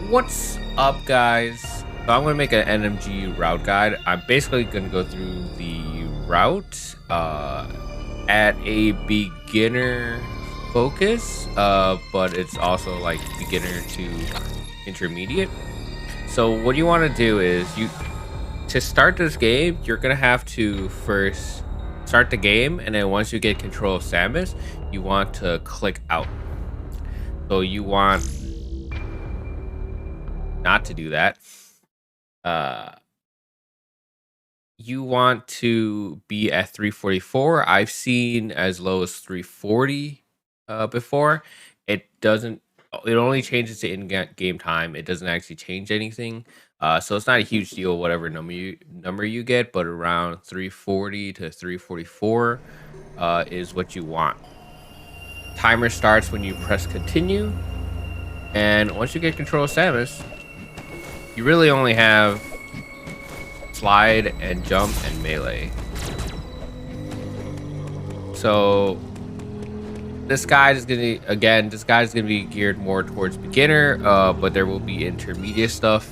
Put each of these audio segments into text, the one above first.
What's up, guys? So I'm gonna make an NMG route guide. I'm basically gonna go through the route at a beginner focus, but it's also like beginner to intermediate. So what you want to do is to start this game, you're gonna have to first start the game, and then once you get control of Samus, you want to click out. So you want not to do that. You want to be at 344. I've seen as low as 340 before. It doesn't. It only changes to in-game time. It doesn't actually change anything. So it's not a huge deal whatever number you get, but around 340 to 344 is what you want. Timer starts when you press continue, and once you get control of Samus, you really only have slide and jump and melee. So this guide is gonna be geared more towards beginner, but there will be intermediate stuff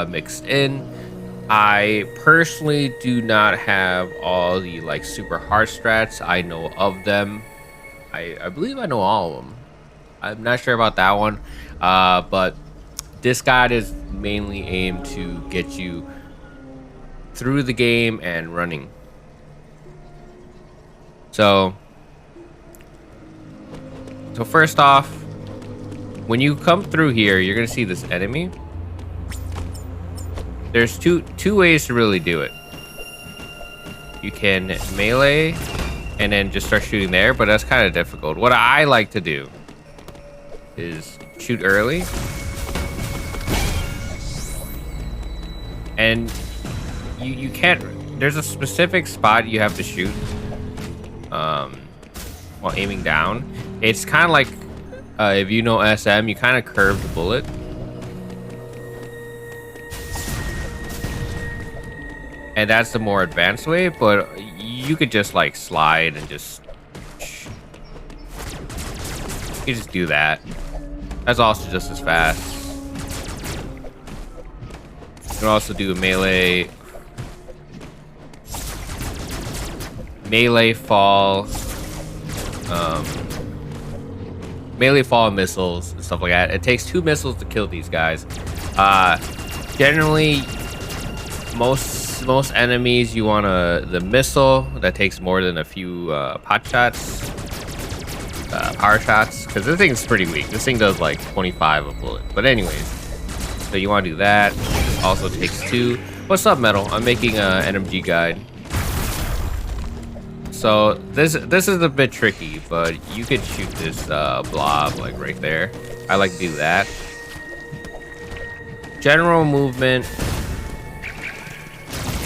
mixed in. I personally do not have all the like super hard strats. I know of them. I believe I know all of them. I'm not sure about that one, but this guide is mainly aimed to get you through the game and running. So first off, when you come through here, you're gonna see this enemy. There's two ways to really do it. You can melee and then just start shooting there, but that's kind of difficult. What I like to do is shoot early, and you can't. There's a specific spot you have to shoot while aiming down. It's kind of like if you know SM, you kind of curve the bullet. And that's the more advanced way, but you could just like slide and just do that. That's also just as fast. You can also do a melee fall, melee fall missiles and stuff like that. It takes 2 missiles to kill these guys. Generally, most enemies you want the missile that takes more than a few power shots, because this thing's pretty weak. This thing does like 25 a bullet. But anyways, so you want to do that. This also takes 2. What's up, Metal? I'm making a NMG guide. So this is a bit tricky, but you could shoot this blob like right there. I like to do that. General movement.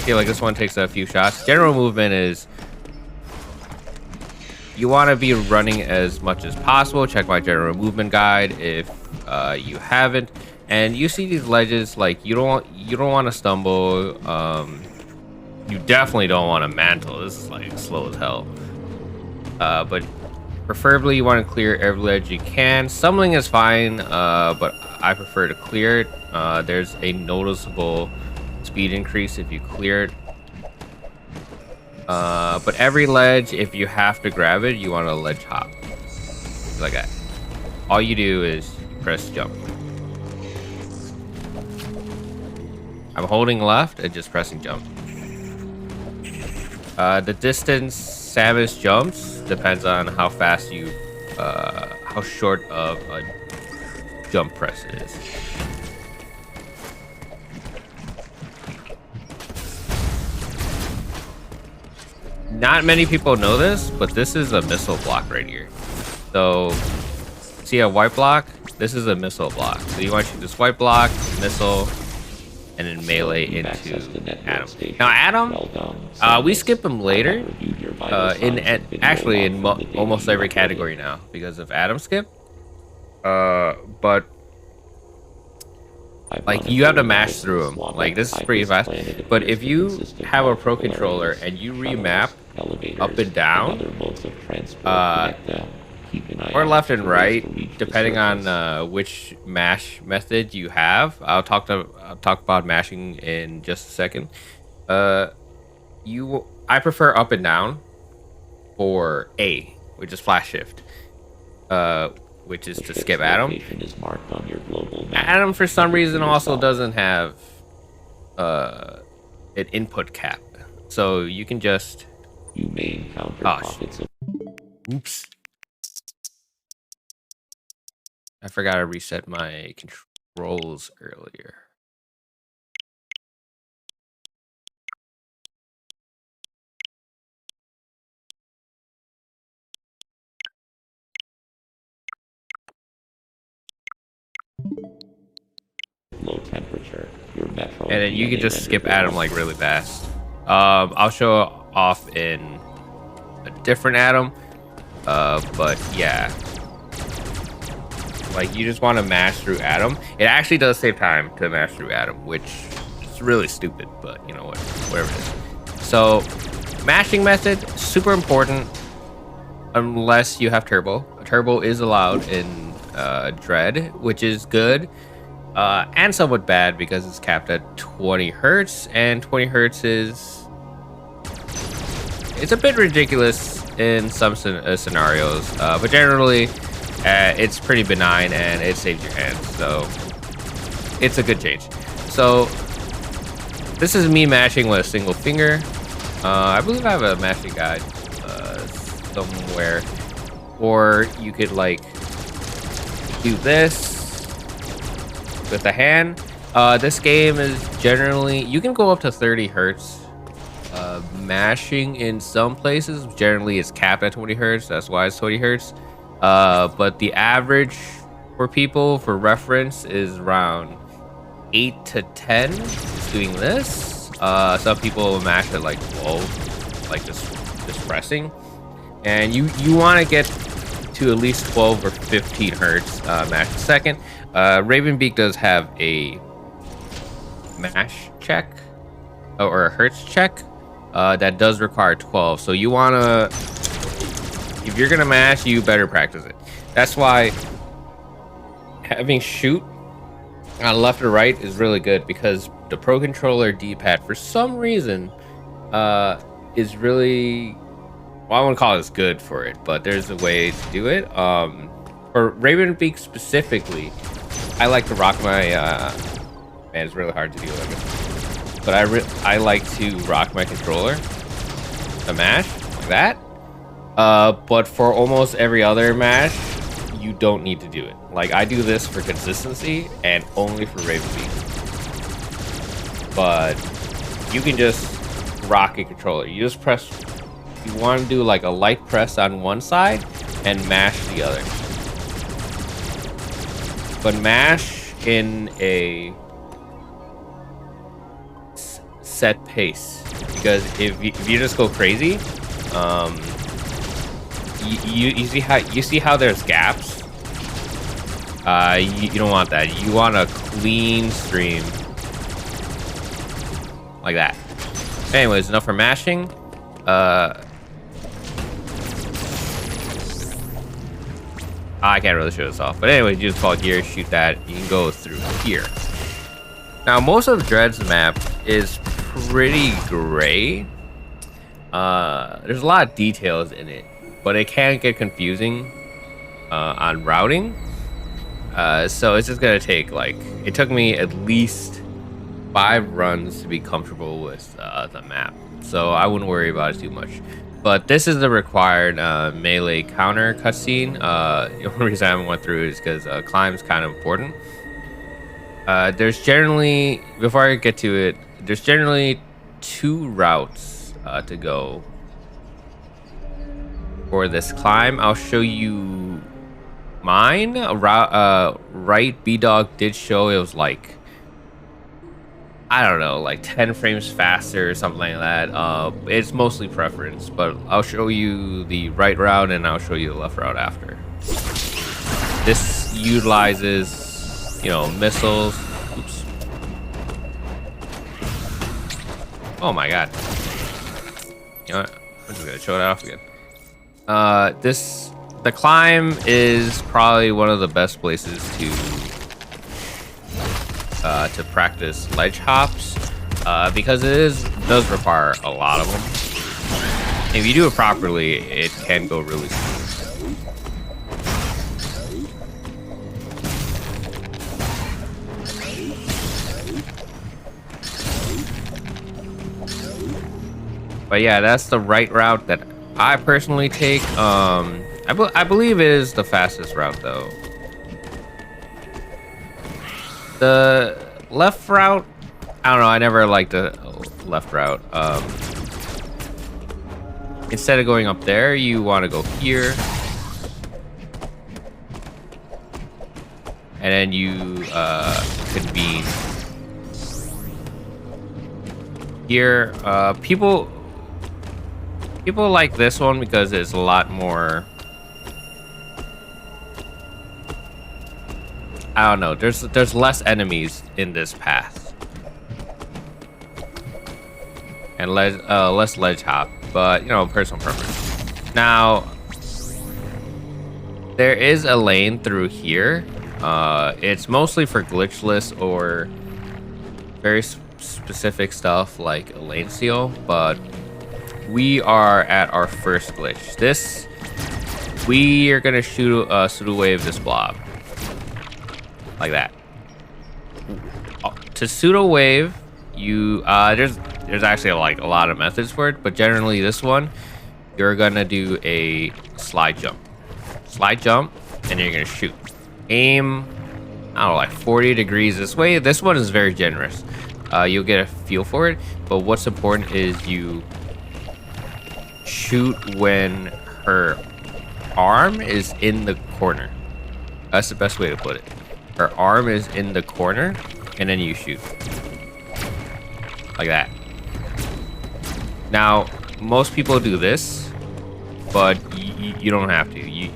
Okay, like this one takes a few shots. General movement is you want to be running as much as possible. Check my general movement guide if you haven't. And you see these ledges, like you don't want to stumble. You definitely don't want to mantle. This is like slow as hell. But preferably you want to clear every ledge you can. Stumbling is fine, but I prefer to clear it. There's a noticeable speed increase if you clear it. But every ledge, if you have to grab it, you want to ledge hop. Like that. All you do is press jump. I'm holding left and just pressing jump. The distance Samus jumps depends on how fast you, how short of a jump press it is. Not many people know this, but this is a missile block right here. So, see a white block? This is a missile block. So you want to shoot this white block, missile, and then melee into Adam. Now Adam, we skip him later in almost every category now because of Adam skip. But like you have to mash through them. Like this is pretty fast. But if you have a pro controller and you remap up and down, or left and right, depending on which mash method you have. I'll talk about mashing in just a second. I prefer up and down for A, which is flash shift. Which is to skip Adam. Adam, for some reason, also doesn't have an input cap, so you can just. You may encounter pockets of. Oops. I forgot to reset my controls earlier. Low temperature. Your metro. And then you can just skip Adam like really fast. I'll show off in a different Adam. But yeah. Like, you just want to mash through Adam. It actually does save time to mash through Adam, which is really stupid, but you know what, whatever it is. So, mashing method, super important unless you have turbo. Turbo is allowed in Dread, which is good and somewhat bad because it's capped at 20 hertz, and 20 hertz is it's a bit ridiculous in some scenarios, but generally it's pretty benign and it saves your hands, so it's a good change. So this is me mashing with a single finger. I believe I have a mashing guide somewhere, or you could like do this with the hand. This game is generally, you can go up to 30 hertz. Mashing in some places generally is capped at 20 hertz, that's why it's 20 hertz. But the average for people, for reference, is around 8 to 10 just doing this. Some people mash at like 12, like just pressing. And you want to get to at least 12 or 15 hertz mash a second. Ravenbeak does have a mash check or a hertz check that does require 12. So you want to, if you're gonna mash, you better practice it. That's why having shoot on left or right is really good, because the Pro Controller D-pad for some reason is really, well, I wouldn't call it good for it, but there's a way to do it. For Ravenbeak specifically, I like to rock my man, it's really hard to deal with it, but I like to rock my controller to mash like that. But for almost every other mash, you don't need to do it. Like, I do this for consistency and only for Ravenbeak. But you can just rock a controller. You just press, you want to do like a light press on one side and mash the other. But mash in a set pace, because if you just go crazy, you see how there's gaps. You don't want that. You want a clean stream like that. Anyways, enough for mashing. I can't really show this off, but anyway, you just fall here, shoot that, you can go through here. Now, most of Dread's map is pretty gray. There's a lot of details in it, but it can get confusing on routing. So it's just gonna take, like, it took me at least 5 runs to be comfortable with the map, so I wouldn't worry about it too much. But this is the required melee counter cutscene. The only reason I haven't went through it is because climb's kind of important. There's generally, before I get to it, there's generally 2 routes to go for this climb. I'll show you mine. Right, B-Dog did show it was like, I don't know, like 10 frames faster or something like that. It's mostly preference, but I'll show you the right route and I'll show you the left route after. This utilizes, you know, missiles. Oops. Oh my god. You know what? I'm just gonna show it off again. This the climb is probably one of the best places to practice ledge hops, because does require a lot of them. If you do it properly, it can go really smooth. But yeah, that's the right route that I personally take. I believe it is the fastest route though. The left route, I don't know. I never liked the left route. Instead of going up there, you want to go here. And then you convene here. People like this one because it's a lot more, I don't know, there's less enemies in this path. And less ledge hop. But, you know, personal preference. Now, there is a lane through here. It's mostly for glitchless or very specific stuff like a lane seal, but we are at our first glitch. We are gonna shoot a pseudo wave this blob. Like that. To pseudo wave, you there's actually like a lot of methods for it, but generally this one, you're gonna do a slide jump, and you're gonna shoot. Aim, I don't know, like 40 degrees this way. This one is very generous. You'll get a feel for it, but what's important is you shoot when her arm is in the corner. That's the best way to put it. Her arm is in the corner, and then you shoot. Like that. Now, most people do this, but you don't have to. You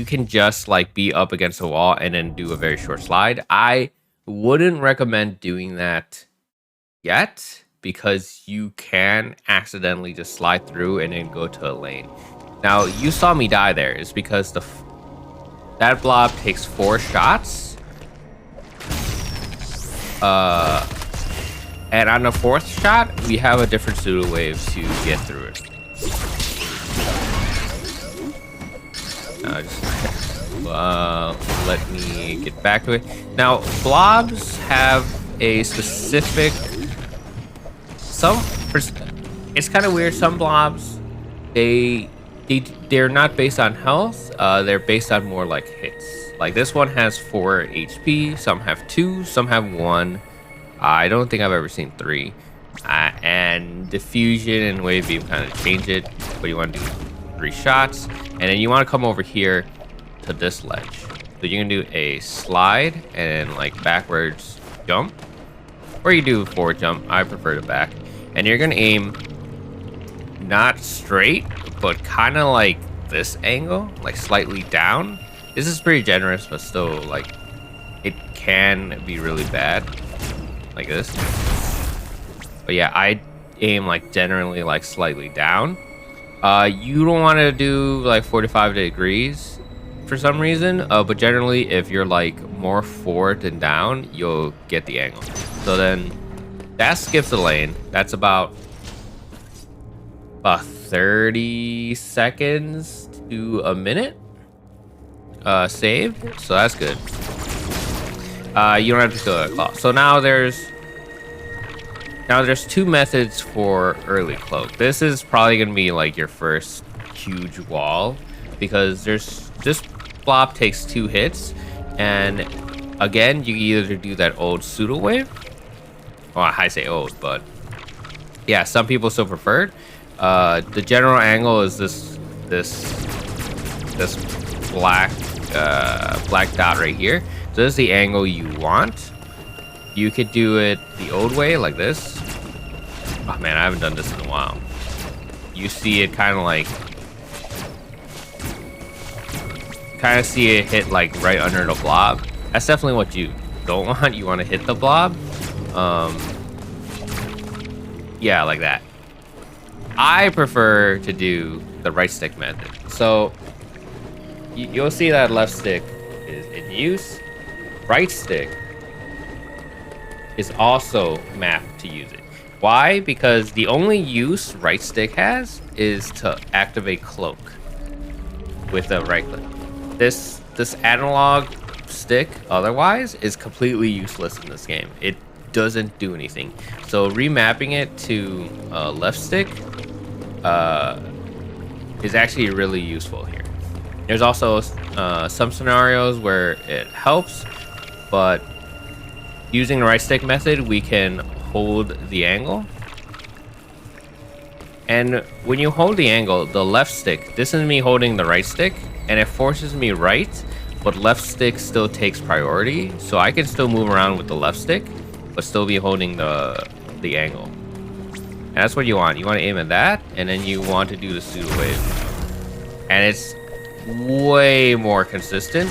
can just like be up against the wall and then do a very short slide. I wouldn't recommend doing that yet because you can accidentally just slide through and then go to a lane. Now, you saw me die there. It's because that blob takes 4 shots. And on the 4th shot, we have a different pseudo wave to get through it. Let me get back to it. Now, blobs have a specific. It's kind of weird. Some blobs, they're not based on health. They're based on more like hits. Like this one has 4 HP. Some have 2. Some have 1. I don't think I've ever seen 3. And diffusion and wave beam kind of change it, but you want to do 3 shots, and then you want to come over here to this ledge. So you can do a slide and like backwards jump, or you do forward jump. I prefer to back, and you're gonna aim not straight, but kind of like this angle, like slightly down. This is pretty generous, but still, like, it can be really bad, like this. But yeah, I aim like generally like slightly down. You don't want to do like 45 degrees for some reason, but generally if you're like more forward than down, you'll get the angle. So then that skips the lane. That's about 30 seconds to a minute saved, so that's good. You don't have to kill a claw. So now there's 2 methods for early cloak. This is probably gonna be like your first huge wall, because this blob takes 2 hits, and again you either do that old pseudo wave. Well, I say old, but yeah, some people still prefer it. The general angle is this black dot right here. So this is the angle you want. You could do it the old way, like this. Oh man, I haven't done this in a while. You see it kind of see it hit like right under the blob. That's definitely what you don't want. You want to hit the blob. Yeah, like that. I prefer to do the right stick method. So you'll see that left stick is in use. Right stick is also mapped to use it. Why? Because the only use right stick has is to activate cloak with the right click. This analog stick otherwise is completely useless in this game. It doesn't do anything. So remapping it to left stick is actually really useful here. There's also some scenarios where it helps, but using the right stick method, we can hold the angle. And when you hold the angle, the left stick, this is me holding the right stick, and it forces me right, but left stick still takes priority. So I can still move around with the left stick, but still be holding the angle. And that's what you want. You want to aim at that, and then you want to do the pseudo wave. And it's way more consistent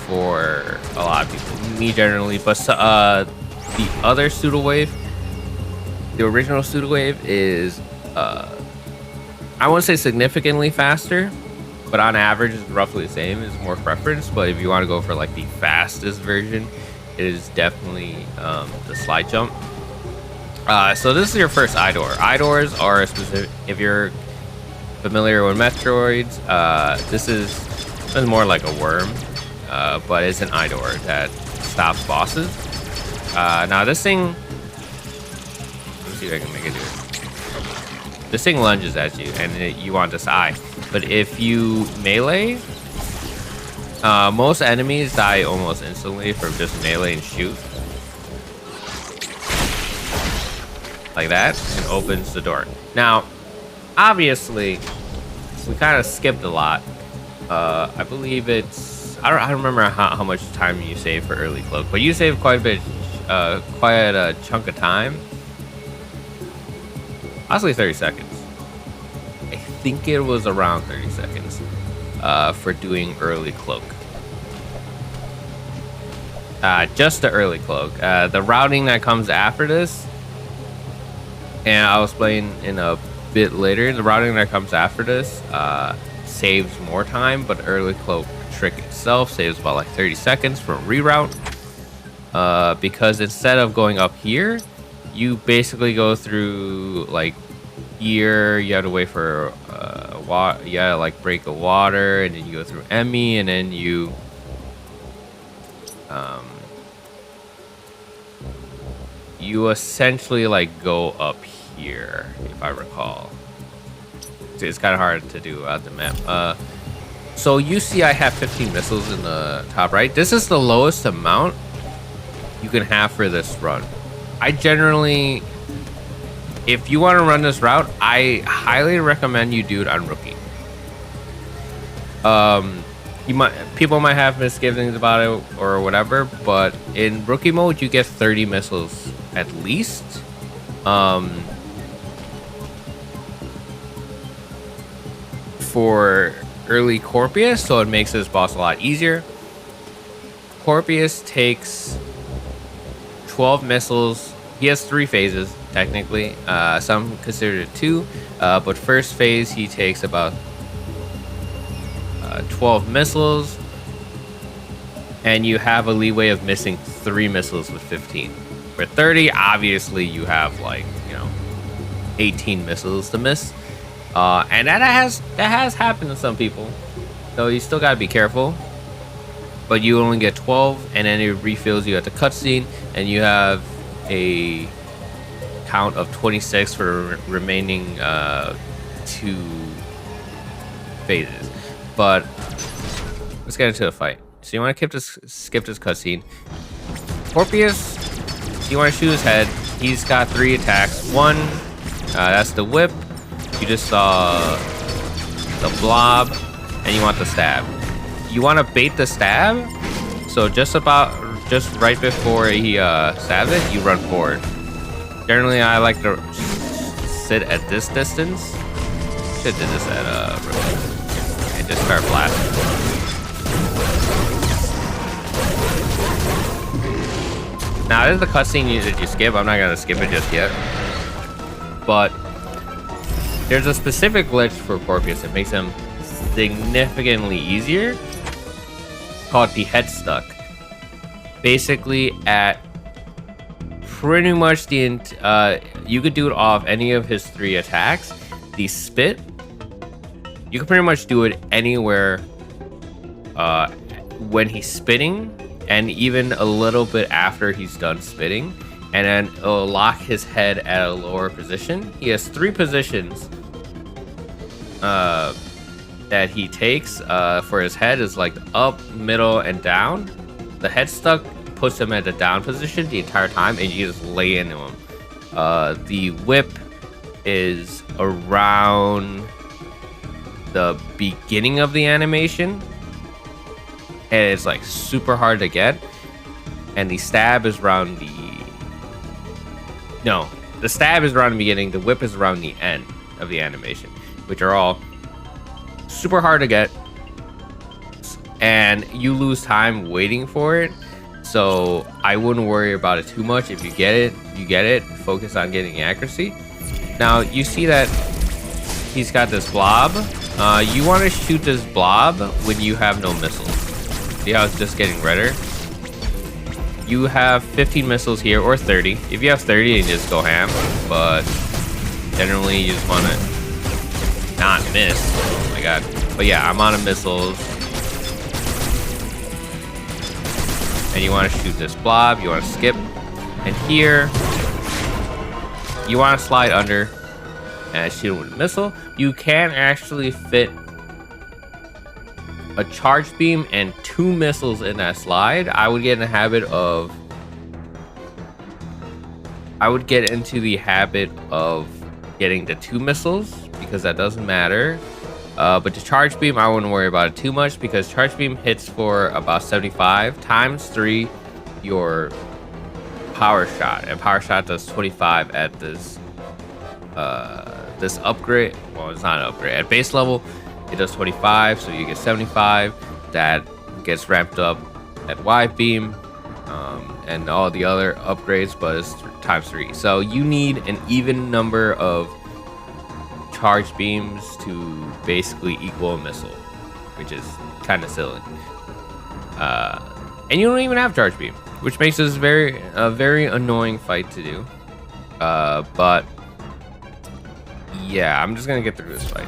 for a lot of people. Me generally, but the other pseudo wave, the original pseudo wave is I won't say significantly faster, but on average is roughly the same. It's more preference, but if you want to go for like the fastest version, it is definitely the slide jump. So this is your first Idor. Idors are specific. If you're familiar with Metroids, this is more like a worm, but it's an Idor that stops bosses. Now this thing, let me see if I can make it do it. This thing lunges at you, and you want this eye. But if you melee, most enemies die almost instantly from just melee and shoot. Like that, and opens the door. Now, obviously, we kind of skipped a lot. I believe it's... I don't remember how much time you save for early cloak, but you save quite a bit, quite a chunk of time. Honestly, 30 seconds. I think it was around 30 seconds for doing early cloak. Just the early cloak. The routing that comes after this, and I'll explain in a bit later, the routing that comes after this saves more time, but early cloak trick itself saves about like 30 seconds from reroute. Because instead of going up here, you basically go through like here, you have to wait for water, you gotta like break the water, and then you go through Emmy, and then you you essentially like go up here, if I recall. It's kind of hard to do out the map. So you see I have 15 missiles in the top right. This is the lowest amount you can have for this run. I generally, if you want to run this route, I highly recommend you do it on rookie. People might have misgivings about it or whatever, but in rookie mode you get 30 missiles at least. For early Corpius, so it makes this boss a lot easier. Corpius takes 12 missiles. He has 3 phases technically. Some consider it 2, but first phase he takes about 12 missiles, and you have a leeway of missing 3 missiles with 15. For 30, obviously you have like 18 missiles to miss, and that has happened to some people. So you still gotta be careful. But you only get 12, and then it refills you at the cutscene, and you have a count of 26 for the remaining 2 phases. But let's get into the fight. So you want to skip this cutscene. Corpius, you want to shoot his head. He's got 3 attacks. 1, that's the whip. You just saw the blob, and you want the stab. You want to bait the stab, so just right before he stabs it, you run forward. Generally, I like to sit at this distance. Should have did this at and just start blasting. Now this is the cutscene that you skip. I'm not gonna skip it just yet, but there's a specific glitch for Corpius that makes him significantly easier, called the head stuck. Basically, at pretty much you could do it off any of his 3 attacks. The spit, you can pretty much do it anywhere when he's spitting, and even a little bit after he's done spitting, and then it'll lock his head at a lower position. He has 3 positions that he takes for his head, is like up, middle, and down. The head stuck puts him at the down position the entire time, and you just lay into him. The whip is around the beginning of the animation, and it's like super hard to get. And the stab is around the stab is around the beginning. The whip is around the end of the animation, which are all super hard to get, and you lose time waiting for it. So I wouldn't worry about it too much. If you get it, you get it. Focus on getting accuracy. Now you see that he's got this blob. You want to shoot this blob when you have no missiles. See how it's just getting redder? You have 15 missiles here, or 30. If you have 30, you just go ham. But generally, you just want to not miss. Oh my god. But yeah, I'm out of missiles. And you want to shoot this blob. You want to skip. And here, you want to slide under and shoot him with a missile. You can actually fit a charge beam and 2 missiles in that slide. I would get into the habit of getting the 2 missiles, because that doesn't matter. But the charge beam, I wouldn't worry about it too much, because charge beam hits for about 75 times 3 your power shot, and power shot does 25 at this upgrade. Well, it's not an upgrade. At base level, it does 25, so you get 75. That gets ramped up at wide beam and all the other upgrades, but it's times 3. So you need an even number of charge beams to basically equal a missile, which is kind of silly. And you don't even have charge beam, which makes this a very annoying fight to do. But yeah, I'm just gonna get through this fight.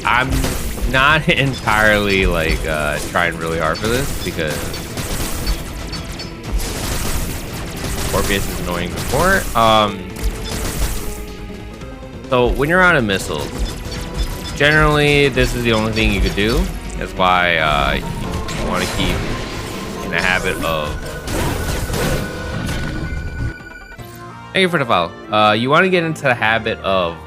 I'm not entirely like trying really hard for this, because Corpius is annoying before. So when you're on a missile, generally this is the only thing you could do. That's why you want to keep in the habit of. Thank you for the follow. You want to get into the habit of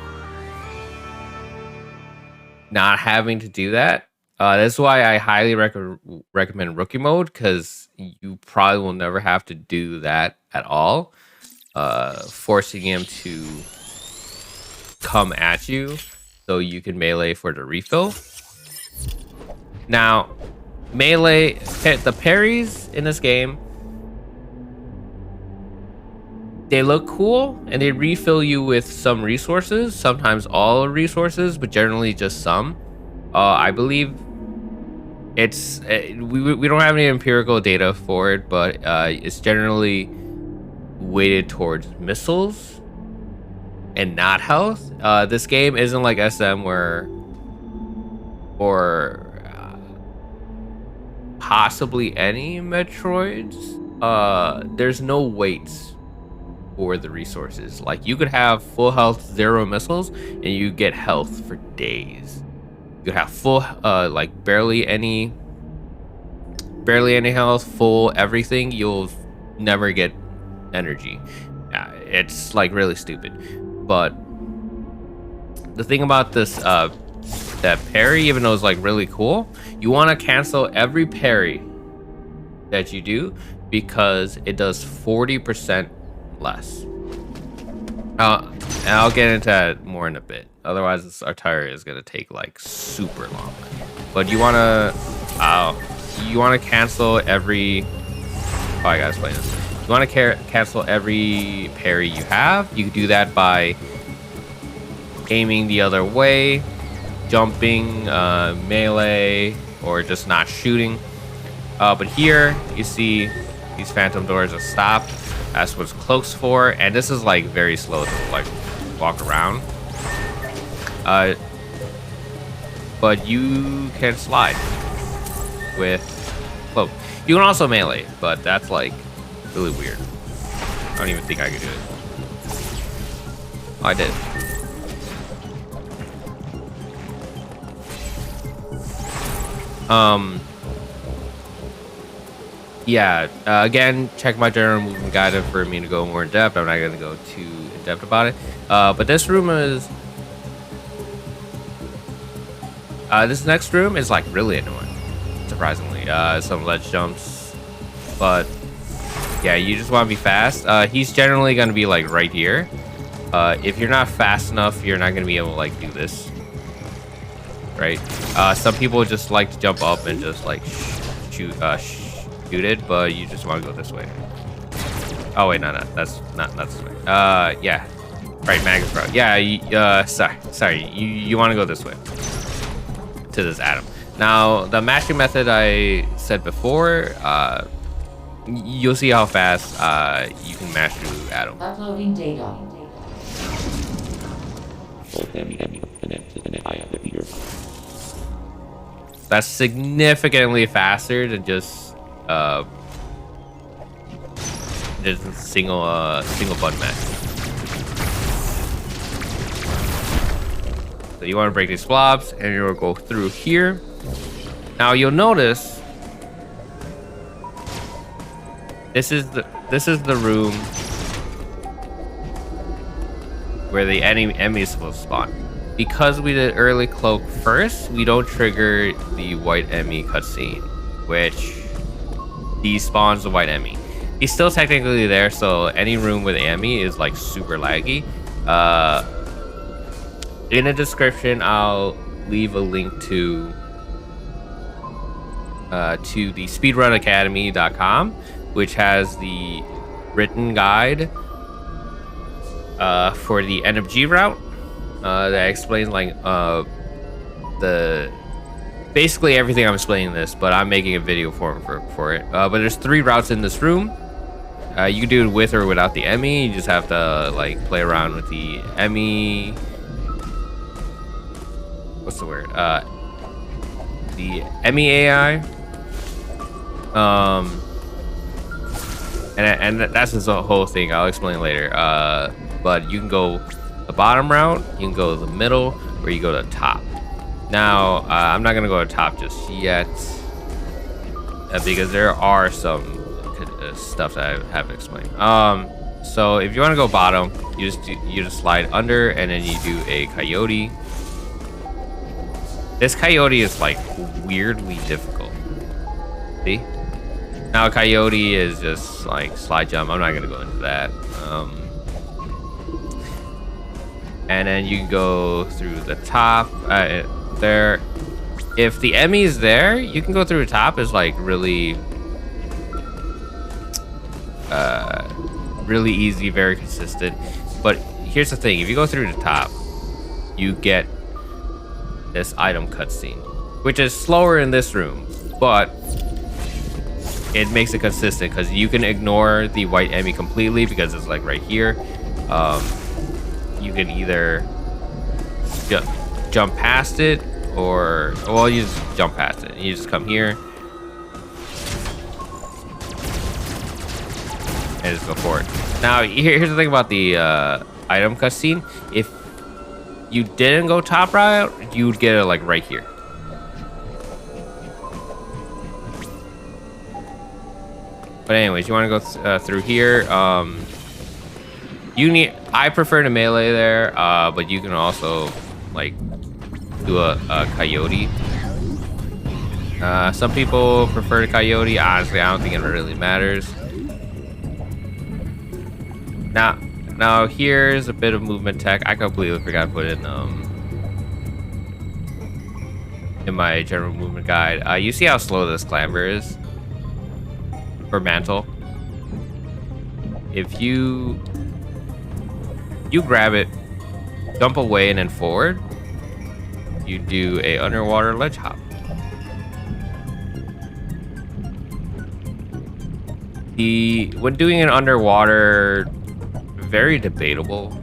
not having to do that. That's why I highly recommend rookie mode, because you probably will never have to do that at all, forcing him to come at you so you can melee for the refill. Now, melee, the parries in this game, they look cool, and they refill you with some resources, sometimes all resources, but generally just some. I believe it's we don't have any empirical data for it, but it's generally weighted towards missiles and not health. This game isn't like SM or possibly any Metroids. There's no weights for the resources. Like, you could have full health, 0 missiles, and you get health for days. You could have full like barely any health, full everything, you'll never get energy. It's like really stupid. But the thing about this that parry, even though it's like really cool, you want to cancel every parry that you do, because it does 40% less. And I'll get into that more in a bit. Otherwise, this Artaria is gonna take like super long. But you wanna cancel every. Oh, I gotta explain this. You wanna cancel every parry you have. You can do that by aiming the other way, jumping, melee, or just not shooting. But here you see these phantom doors are stopped. That's what cloak's for, and this is like very slow to like walk around. But you can slide with cloak. You can also melee, but that's like really weird. I don't even think I could do it. Oh, I did. Yeah, again, check my general movement guide for me to go more in depth. I'm not going to go too in depth about it. But this room is... this next room is like really annoying, surprisingly. Some ledge jumps. But yeah, you just want to be fast. He's generally going to be like right here. If you're not fast enough, you're not going to be able to like do this. Right? Some people just like to jump up and just like shoot it, but you just want to go this way. Oh wait, no, that's not this way. Yeah, right, Magus Bro. Yeah, sorry, you want to go this way to this atom. Now the mashing method I said before, you'll see how fast you can mash through atom. Uploading data. That's significantly faster than just single button match. So you want to break these blobs, and you'll go through here. Now you'll notice this is the room where the enemy is supposed to spawn. Because we did early cloak first, we don't trigger the white enemy cutscene, which despawns the white enemy. He's still technically there, so any room with enemy is like super laggy. In the description, I'll leave a link to the speedrunacademy.com, which has the written guide for the NMG route. That explains like basically everything I'm explaining this, but I'm making a video for it. But there's 3 routes in this room. You can do it with or without the Emmy. You just have to like play around with the Emmy. What's the word? The Emmy AI. And that's just the whole thing. I'll explain later. But you can go the bottom route, you can go to the middle, or you go to the top. Now, I'm not gonna go to the top just yet, because there are some stuff that I haven't explained. So if you want to go bottom, you just slide under, and then you do a coyote. This coyote is like weirdly difficult. See? Now a coyote is just like slide jump. I'm not gonna go into that. And then you can go through the top there. If the Emmy is there, you can go through the top. Is like really really easy, very consistent. But here's the thing: if you go through the top, you get this item cutscene, which is slower in this room, but it makes it consistent because you can ignore the white Emmy completely because it's like right here. You can either jump past it, or well, you just jump past it. You just come here and just go forward. Now, here's the thing about the item cutscene. If you didn't go top route, you would get it like right here. But anyways, you want to go through here. I prefer to melee there, but you can also like do a coyote. Some people prefer the coyote. Honestly, I don't think it really matters. Now here's a bit of movement tech. I completely forgot to put in in my general movement guide. You see how slow this clamber is for mantle. If you grab it, jump away and then forward, you do a underwater ledge hop. When doing it underwater, very debatable,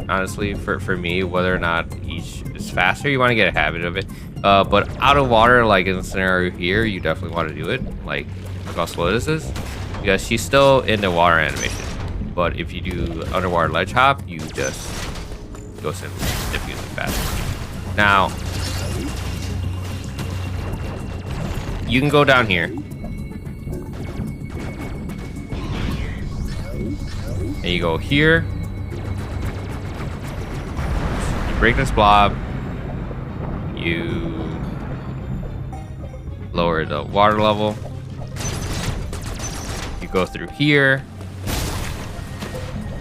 honestly, for me, whether or not each is faster. You want to get a habit of it. But out of water, like in the scenario here, you definitely want to do it. Like, look how slow this is. Because she's still in the water animation. But if you do underwater ledge hop, you just go significantly faster. Now, you can go down here. And you go here. You break this blob. You lower the water level. You go through here.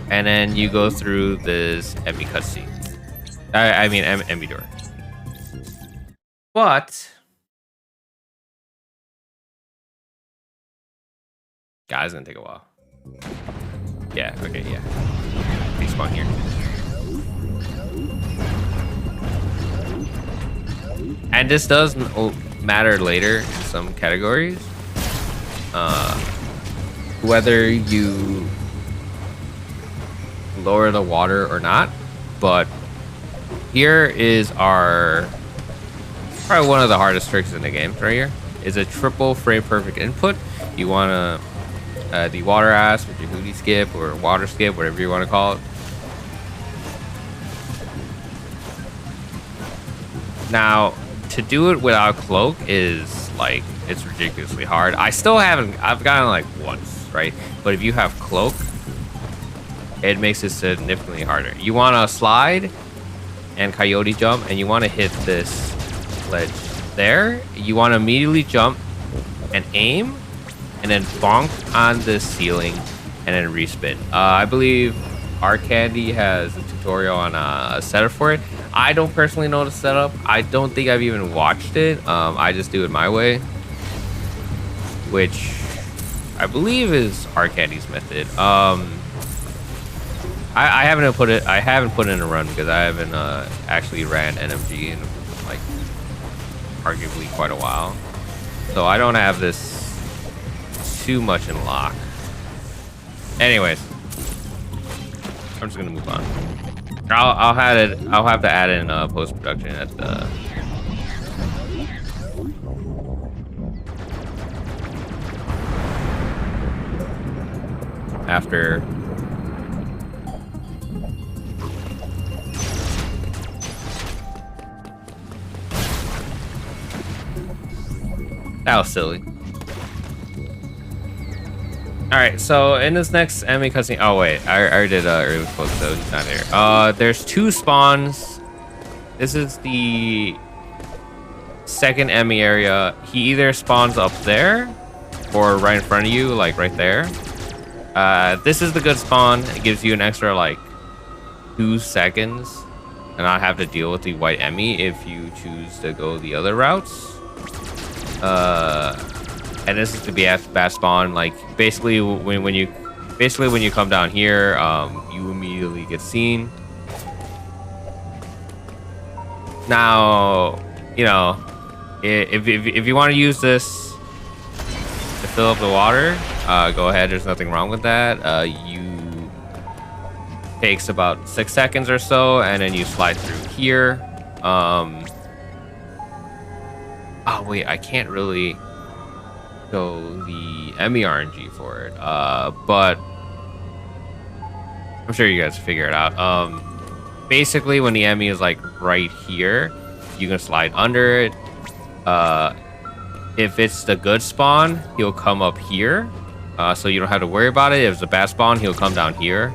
And then you go through this Emmy cutscene. I mean, Emmy door. But God, it's gonna take a while. Yeah, okay, yeah. Respawn here. And this does matter later in some categories. Whether you lower the water or not. But here is our probably one of the hardest tricks in the game right here. Is a triple frame perfect input. You wanna the water ass with your hootie skip or water skip, whatever you want to call it. Now, to do it without cloak is like, it's ridiculously hard. I've gotten like once, right? But if you have cloak, it makes it significantly harder. You want to slide and coyote jump, and you want to hit this ledge there. You want to immediately jump and aim, and then bonk on the ceiling, and then respin. I believe Arcandy has a tutorial on a setup for it. I don't personally know the setup. I don't think I've even watched it. I just do it my way, which I believe is Arcandy's method. I haven't put it in a run because I haven't actually ran NMG in like arguably quite a while, so I don't have this too much in lock. Anyways, I'm just gonna move on. I'll have to add in post production at the after. That was silly. Alright, so in this next enemy cutscene... Oh, wait. I already did early spoke, so he's not here. There's two spawns. This is the second enemy area. He either spawns up there or right in front of you, like right there. This is the good spawn. It gives you an extra, like, 2 seconds and not have to deal with the white Emmy if you choose to go the other routes. And this is the bad spawn. Like basically when you come down here, you immediately get seen. Now, you know, if you want to use this to fill up the water, go ahead. There's nothing wrong with that. Takes about 6 seconds or so, and then you slide through here. Oh wait, I can't really go the Emmy RNG for it, but I'm sure you guys figure it out. Basically, when the Emmy is like right here, you can slide under it. If it's the good spawn, he'll come up here, so you don't have to worry about it. If it's a bad spawn, he'll come down here.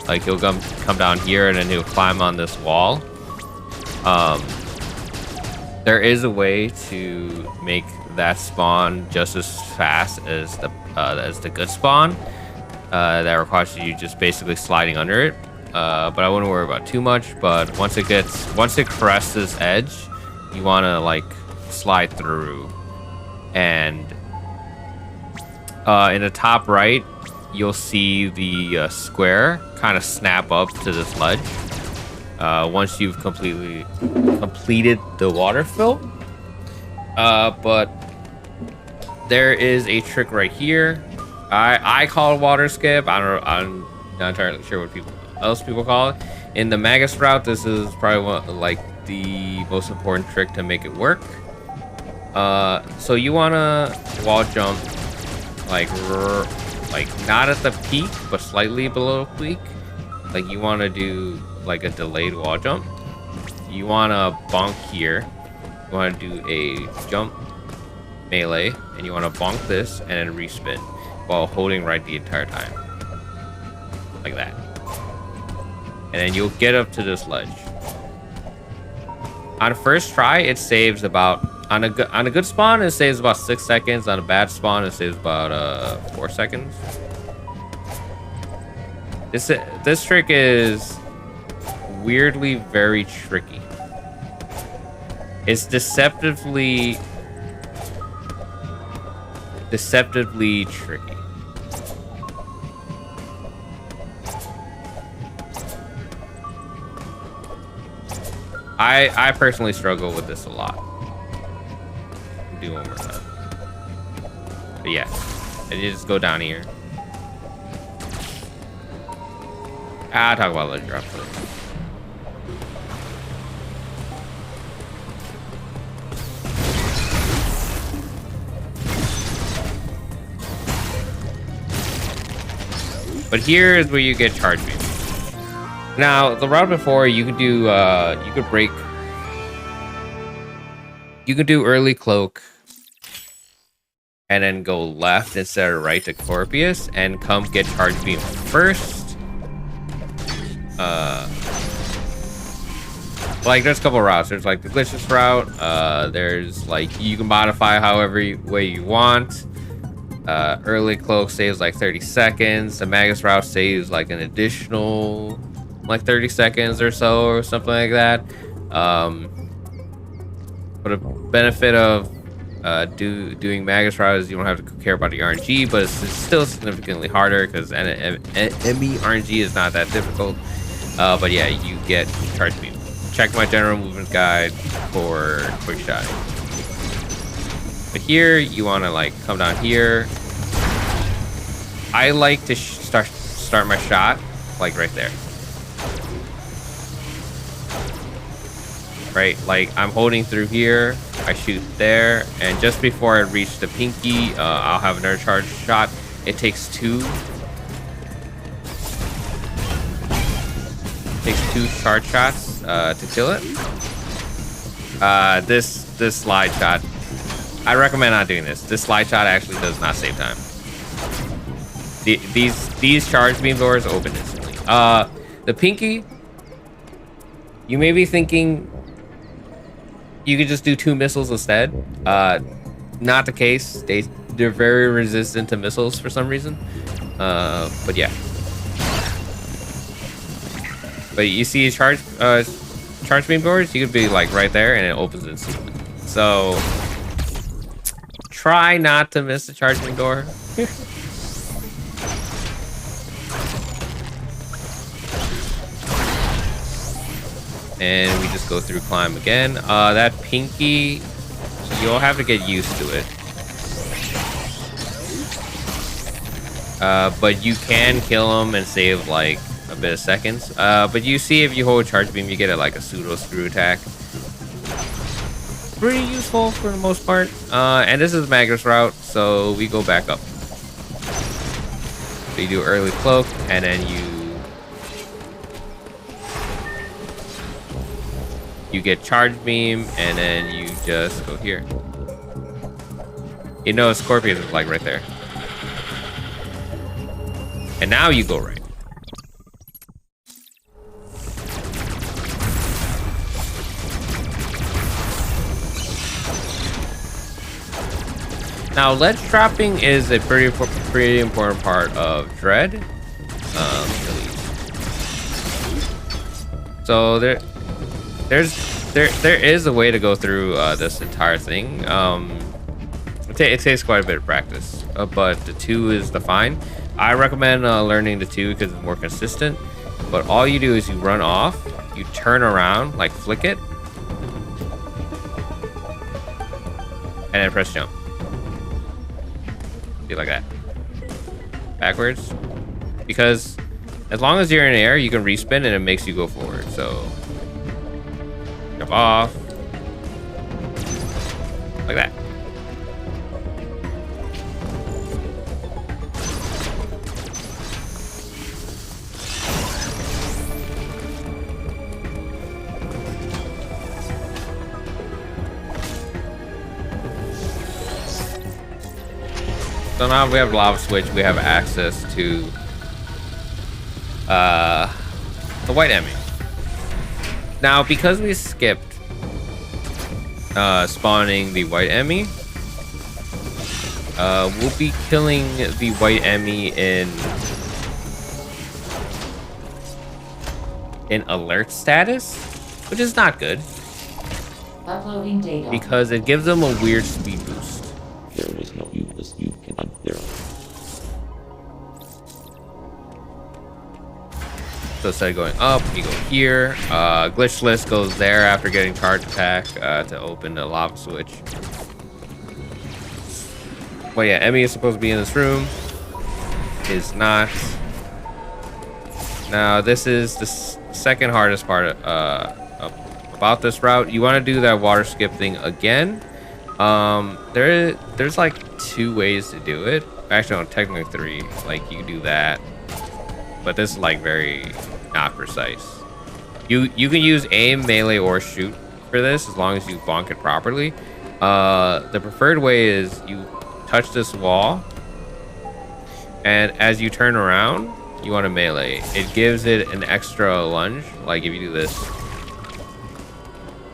Like he'll come down here, and then he'll climb on this wall. There is a way to make that spawn just as fast as the good spawn. That requires you just basically sliding under it. But I wouldn't worry about too much. But once it crests this edge, you want to like slide through, and in the top right, you'll see the square kind of snap up to this ledge. Once you've completed the water fill. But there is a trick right here. I call it water skip. I'm not entirely sure what people call it. In the Magus route, this is probably the most important trick to make it work. So you wanna wall jump like not at the peak, but slightly below the peak. Like you wanna do like a delayed wall jump. You wanna bonk here. You wanna do a jump melee, and you wanna bonk this and then respin while holding right the entire time. Like that. And then you'll get up to this ledge. On first try, it saves about on a good spawn, it saves about 6 seconds. On a bad spawn, it saves about 4 seconds. This trick is weirdly very tricky. It's deceptively tricky. I personally struggle with this a lot. Do one more time. But yeah, and you just go down here. I'll talk about ledge drops later. But here is where you get charge beam. Now, the route before, you could do you could do early cloak and then go left instead of right to Corpius and come get charge beam first. Like there's a couple routes. There's like the glitchless route. There's like you can modify however way you want. Early cloak saves like 30 seconds. The Magus route saves like an additional like 30 seconds or so or something like that. But a benefit of doing Magus route is you don't have to care about the RNG, but it's still significantly harder because ME RNG is not that difficult. But yeah, you get charge beam. Check my general movement guide for quick shot. But here you want to like come down here. I like to start my shot like right there. Right, like I'm holding through here, I shoot there, and just before I reach the pinky, I'll have another charge shot. It takes two charge shots to kill it. This slide shot, I recommend not doing this. This slide shot actually does not save time. These charge beam doors open instantly. The pinky, you may be thinking you could just do 2 missiles instead. Not the case. They're very resistant to missiles for some reason. But yeah. But you see charge beam doors, you could be like right there and it opens instantly. So try not to miss the charge beam door. And we just go through climb again. That pinky, you'll have to get used to it. But you can kill him and save like a bit of seconds. But you see if you hold charge beam, you get like a pseudo screw attack. Pretty useful for the most part. And this is Magus route, so we go back up. So you do early cloak, and then you get charge beam, and then you just go here. You know, Scorpius is like right there. And now you go right. Now, ledge dropping is a pretty important part of Dread. So there's there is a way to go through this entire thing. It takes quite a bit of practice, but the 2 is the fine. I recommend learning the 2 because it's more consistent. But all you do is you run off, you turn around, like flick it, and then press jump. Do like that. Backwards. Because as long as you're in the air, you can respin and it makes you go forward. So jump off. Like that. So now we have lava switch, we have access to the white Emmy. Now because we skipped spawning the white Emmy, we'll be killing the white Emmy in alert status, which is not good. Uploading data. Because it gives them a weird speed boost. There is no useless you cannot zero. So instead of going up, you go here. Glitchless goes there after getting charge attack to open the lava switch. Well, yeah, Emmy is supposed to be in this room. Is not. Now, this is the second hardest part about this route. You want to do that water skip thing again. There's like 2 ways to do it. Actually, no, technically 3. Like you can do that, but this is like very not precise. You can use aim, melee, or shoot for this as long as you bonk it properly. The preferred way is you touch this wall, and as you turn around, you want to melee. It gives it an extra lunge. Like if you do this.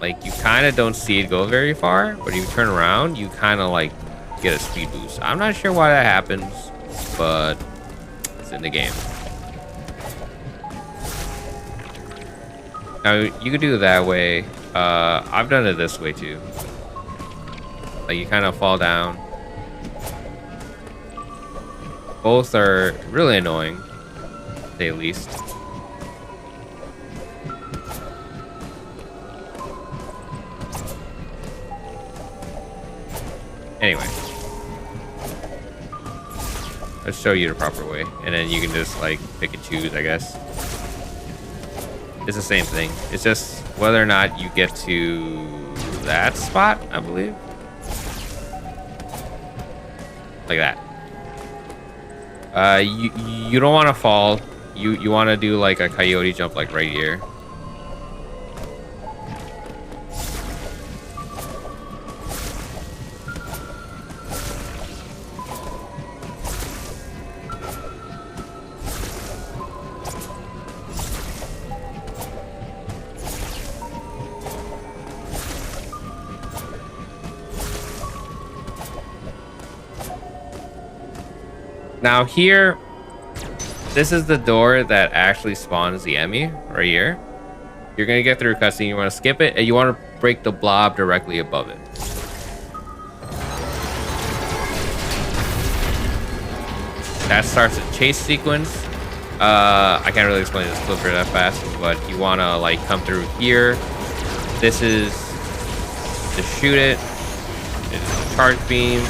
Like, you kind of don't see it go very far, but if you turn around, you kind of, like, get a speed boost. I'm not sure why that happens, but it's in the game. Now, you could do it that way. I've done it this way, too. Like, you kind of fall down. Both are really annoying, to say the least. Anyway, let's show you the proper way, and then you can just like pick and choose, I guess. It's the same thing. It's just whether or not you get to that spot, I believe. Like that. You don't want to fall. You want to do like a coyote jump, like right here. Now here, this is the door that actually spawns the Emmy, right here. You're gonna get through a cutscene, you wanna skip it, and you wanna break the blob directly above it. That starts a chase sequence. I can't really explain this flipper that fast, but you wanna like come through here. This is to shoot it. It's a charge beam.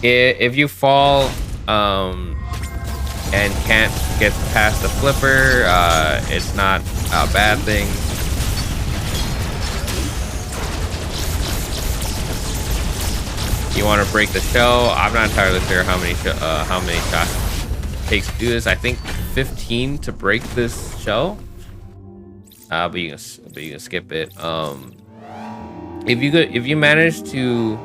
If you fall and can't get past the flipper, it's not a bad thing. You want to break the shell. I'm not entirely sure how many shots it takes to do this. I think 15 to break this shell. But you can skip it. If you manage to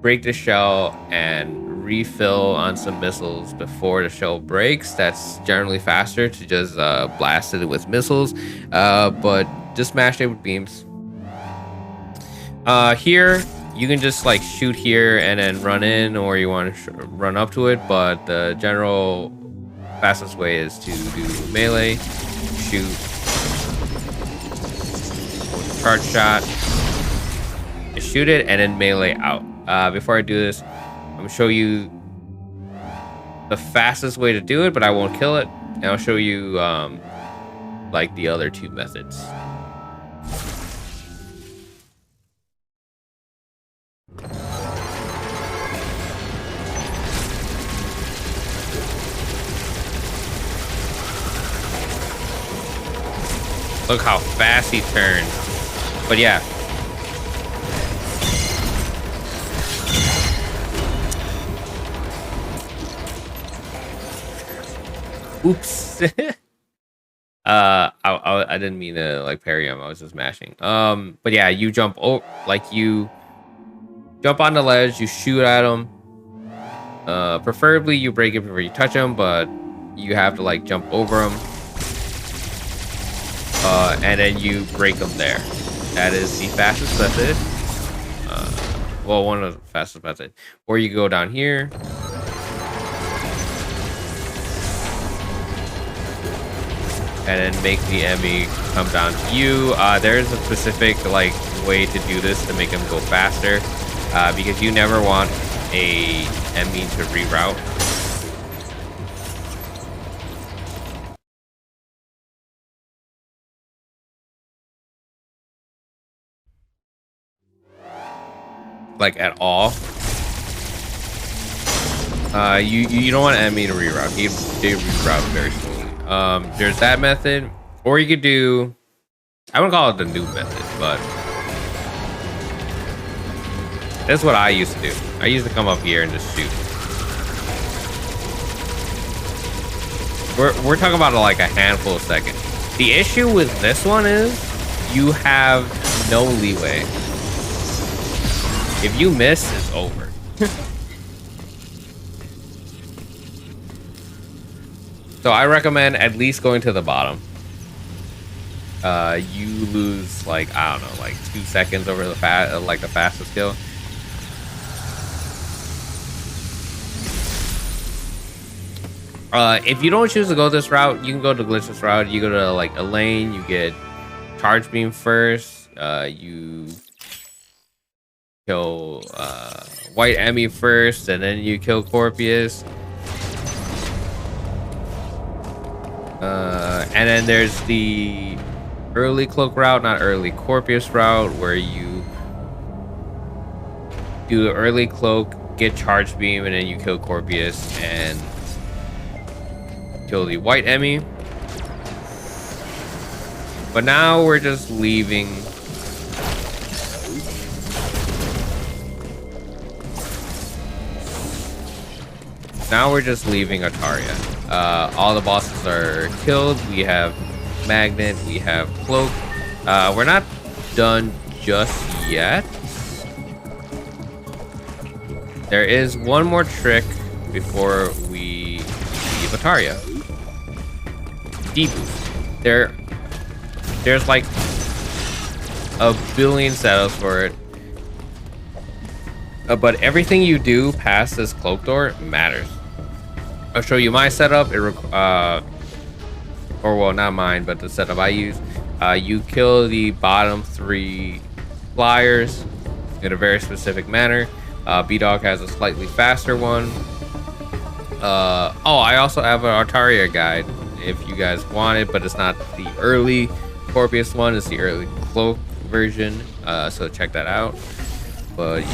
break the shell and refill on some missiles before the shell breaks, that's generally faster to just blast it with missiles, but just smash it with beams. Here you can just like shoot here and then run in, or you want to run up to it, but the general fastest way is to do melee. shoot. Charge shot. Just shoot it and then melee out. Before I do this, I'm gonna show you the fastest way to do it, but I won't kill it. And I'll show you like the other two methods. Look how fast he turns. But yeah. Oops. I didn't mean to like parry him. I was just mashing. But yeah, you jump you jump on the ledge, you shoot at him. Preferably you break it before you touch him, but you have to like jump over him. And then you break them there. That is the fastest method. Well, one of the fastest methods. Or you go down here. And then make the enemy come down to you. There's a specific like way to do this to make them go faster. Because you never want a enemy to reroute. Like at all. You don't want an enemy to reroute. They reroute very slowly. There's that method, or you could do, I wouldn't call it the noob method, but that's what I used to do. I used to come up here and just shoot. We're talking about like a handful of seconds. The issue with this one is you have no leeway. If you miss, it's over. So I recommend at least going to the bottom. You lose like, I don't know, like 2 seconds over the fastest kill. If you don't choose to go this route, you can go the glitchless route. You go to like a lane, you get charge beam first. You kill White Emmy first, and then you kill Corpius. And then there's the early cloak route, not early Corpius route, where you do the early cloak, get charge beam, and then you kill Corpius and kill the White Emmy. But now we're just leaving. Now we're just leaving Artaria. All the bosses are killed. We have Magnet, we have Cloak. We're not done just yet. There is one more trick before we leave Artaria. Deboost. There's like a billion setups for it. But everything you do past this cloak door matters. I'll show you my setup. Or well, not mine, but the setup I use. You kill the bottom 3 flyers in a very specific manner. B-Dog has a slightly faster one. Oh, I also have an Artaria guide if you guys want it, but it's not the early Corpius one. It's the early cloak version. So check that out. But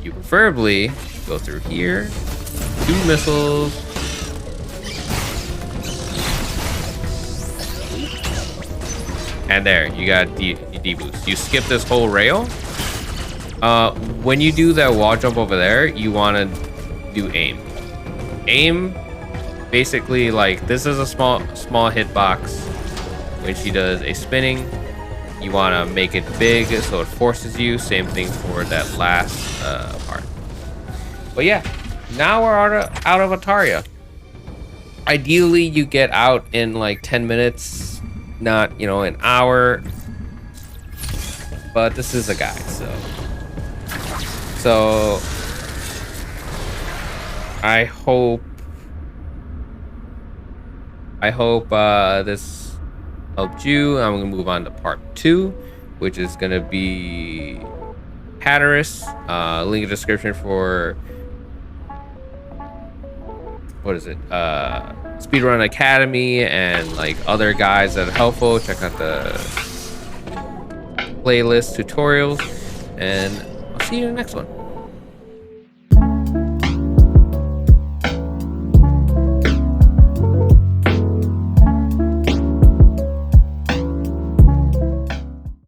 you preferably go through here. 2 missiles. And there, you got the deboost. You skip this whole rail. When you do that wall jump over there, you want to do aim. Aim, basically, like, this is a small hitbox. When she does a spinning, you want to make it big so it forces you. Same thing for that last part. But yeah, now we're out of Artaria. Ideally, you get out in like 10 minutes, not, an hour. But this is a guide, so I I hope this helped you. I'm gonna move on to part 2, which is gonna be Hatteras. Link in the description for what is it? Speedrun Academy and like other guys that are helpful. Check out the playlist tutorials, and I'll see you in the next one.